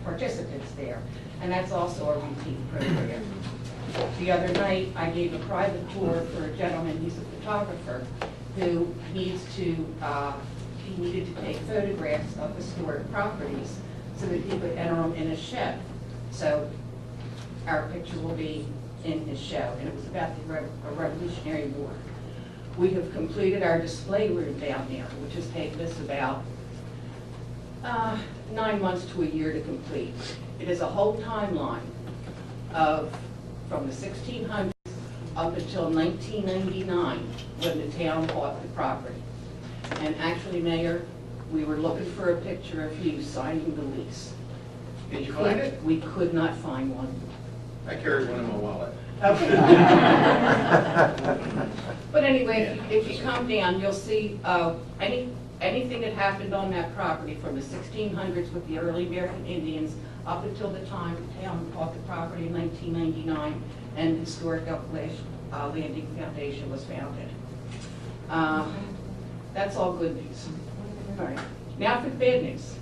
participants there. And that's also a routine program. The other night, I gave a private tour for a gentleman, he's a photographer, who needed to take photographs of historic properties so that he could enter them in a show. So our picture will be in his show, and it was about the Revolutionary War. We have completed our display room down there, which has taken us about 9 months to a year to complete. It is a whole timeline of from the 1600s up until 1999, when the town bought the property. And actually, Mayor, we were looking for a picture of you signing the lease. Did you find it? We could not find one. I carried one in my wallet. But anyway, if you come down, you'll see anything that happened on that property from the 1600s with the early American Indians up until the time the town bought the property in 1999 and the Historic Elk Landing Foundation was founded. That's all good news. All right. Now for the bad news.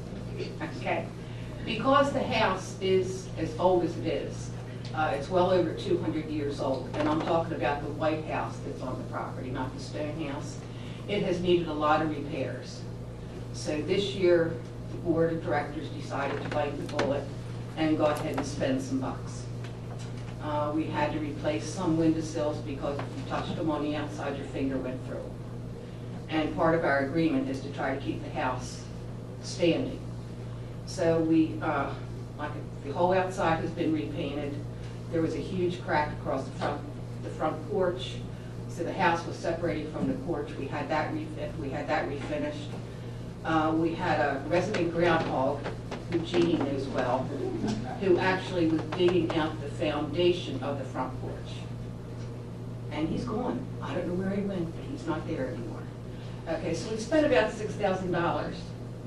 Okay. Because the house is as old as it is, it's well over 200 years old, and I'm talking about the white house that's on the property, not the stone house. It has needed a lot of repairs. So this year, the board of directors decided to bite the bullet and go ahead and spend some bucks. We had to replace some windowsills because if you touched them on the outside, your finger went through. And part of our agreement is to try to keep the house standing. So we, like the whole outside has been repainted. There was a huge crack across the front porch. So the house was separated from the porch. We had that refinished. We had a resident groundhog, who Jeannie knows well, who actually was digging out the foundation of the front porch. And he's gone. I don't know where he went, but he's not there anymore. Okay, so we spent about $6,000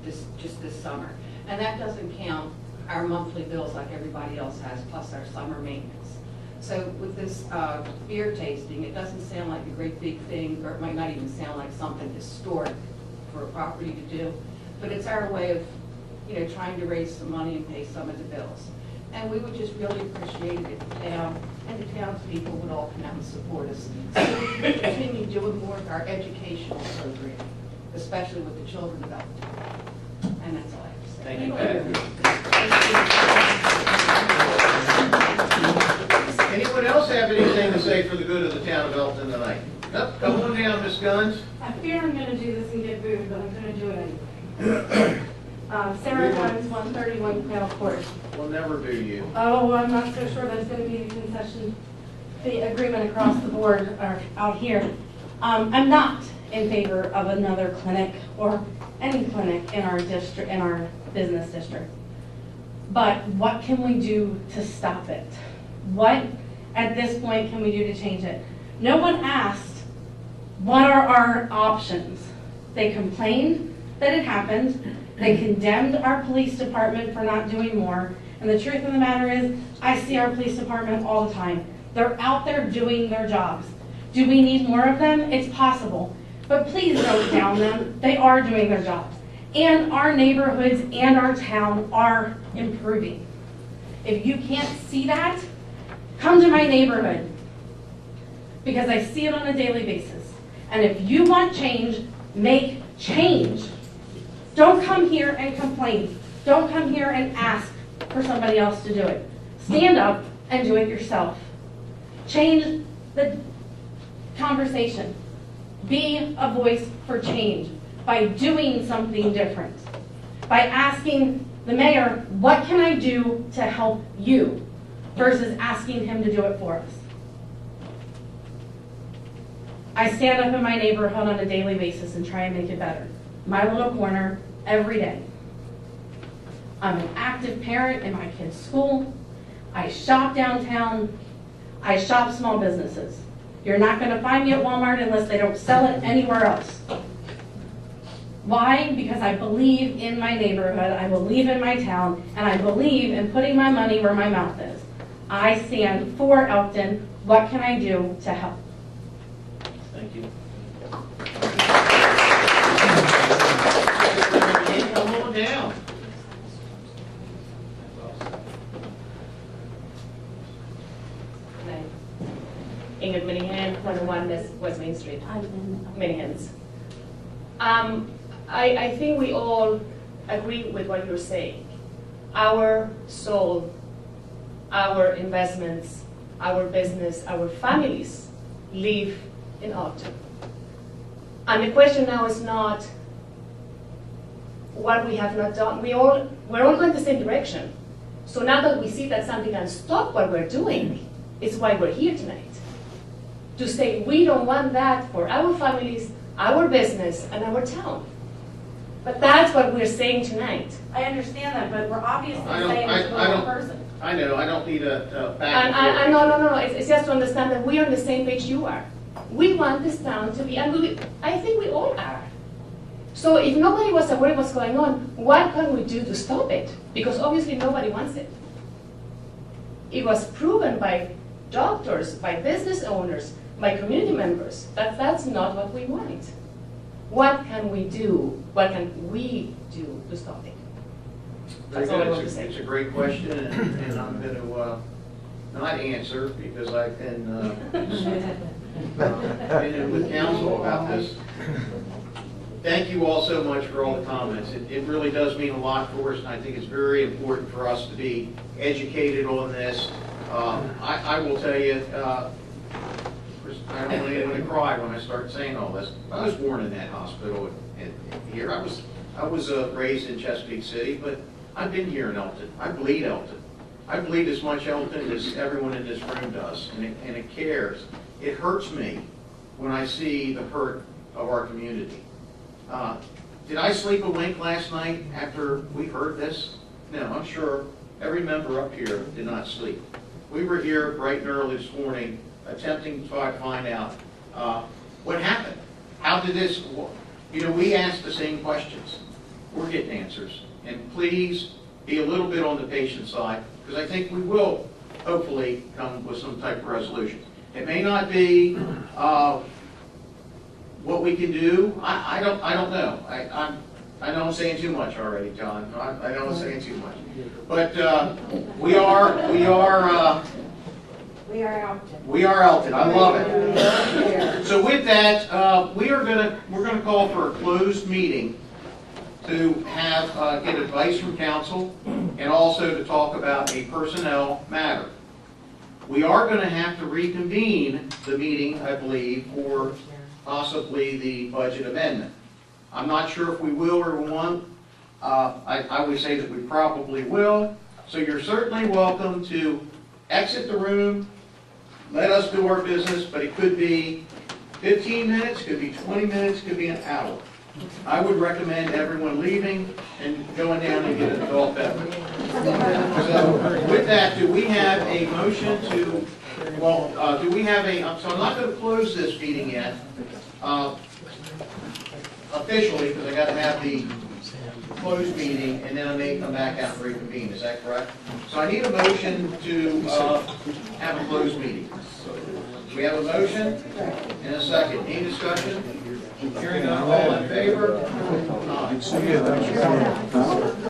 just this summer. And that doesn't count our monthly bills like everybody else has, plus our summer maintenance. So with this beer tasting, it doesn't sound like a great big thing, or it might not even sound like something historic for a property to do, but it's our way of, trying to raise some money and pay some of the bills. And we would just really appreciate it if the town and the townspeople would all come out and support us. So we can continue doing more of our educational program, especially with the children of Elkton. And that's all I have to say. Thank you, Pat. Anyone else have anything to say for the good of the town of Elkton tonight? Come on down, Ms. Guns. I fear I'm gonna do this and get booed, but I'm gonna do it anyway. Sarah Guns, 131 Quail Court. We'll never boo you. Oh, I'm not so sure that's gonna be the concession, the agreement across the board or out here. I'm not in favor of another clinic or any clinic in our district, in our business district. But what can we do to stop it? What, at this point, can we do to change it? No one asked, what are our options? They complained that it happened. They condemned our police department for not doing more. And the truth of the matter is, I see our police department all the time. They're out there doing their jobs. Do we need more of them? It's possible. But please don't down them. They are doing their jobs. And our neighborhoods and our town are improving. If you can't see that, come to my neighborhood, because I see it on a daily basis. And if you want change, make change. Don't come here and complain. Don't come here and ask for somebody else to do it. Stand up and do it yourself. Change the conversation. Be a voice for change by doing something different. By asking the mayor, what can I do to help you? Versus asking him to do it for us. I stand up in my neighborhood on a daily basis and try and make it better. My little corner, every day. I'm an active parent in my kids' school. I shop downtown. I shop small businesses. You're not going to find me at Walmart unless they don't sell it anywhere else. Why? Because I believe in my neighborhood, I believe in my town, and I believe in putting my money where my mouth is. I stand for Elkton. What can I do to help? Thank you. Come on down. Ingrid Minihan, 101 West Main Street. Minihans. I think we all agree with what you're saying. Our soul, our investments, our business, our families live in Elkton. And the question now is not what we have not done. We're all going the same direction. So now that we see that something can stop what we're doing, it's why we're here tonight. To say we don't want that for our families, our business, and our town. But that's what we're saying tonight. I understand that, but we're obviously saying it's the wrong person. I know, I don't need a back and forth. No. It's just to understand that we are on the same page you are. We want this town to be, and I think we all are. So if nobody was aware of what's going on, what can we do to stop it? Because obviously nobody wants it. It was proven by doctors, by business owners, by community members, that that's not what we want. What can we do? What can we do to stop it? That's all I want to say. It's a great question, and I'm going to not answer because I've been in with counsel about this. thank you all so much for all the comments. It really does mean a lot for us, and I think it's very important for us to be educated on this. I will tell you, I don't want anyone to cry when I start saying all this. I was born in that hospital here. I was raised in Chesapeake City, but I've been here in Elkton. I bleed Elkton. I bleed as much Elkton as everyone in this room does, and it cares. It hurts me when I see the hurt of our community. Did I sleep a wink last night after we heard this? No, I'm sure every member up here did not sleep. We were here bright and early this morning attempting to try to find out what happened. How did this, we asked the same questions. We're getting answers. And please be a little bit on the patient side, because I think we will hopefully come with some type of resolution. It may not be what we can do. I don't know. I know I'm saying too much already, John. I know I'm saying too much. But we are Elkton. I love it. So with that, we're gonna call for a closed meeting to have get advice from council and also to talk about a personnel matter. We are going to have to reconvene the meeting, I believe, for possibly the budget amendment. I'm not sure if we will or won't. I would say that we probably will. So you're certainly welcome to exit the room, let us do our business, but it could be 15 minutes, could be 20 minutes, could be an hour. I would recommend everyone leaving and going down and get an adult beverage. So with that, do we have a motion to, do we have a, so I'm not going to close this meeting yet, officially, because I got to have the closed meeting, and then I may come back out and reconvene. Is that correct? So I need a motion to have a closed meeting. We have a motion and a second. Any discussion? Hearing none, all in favor? Aye.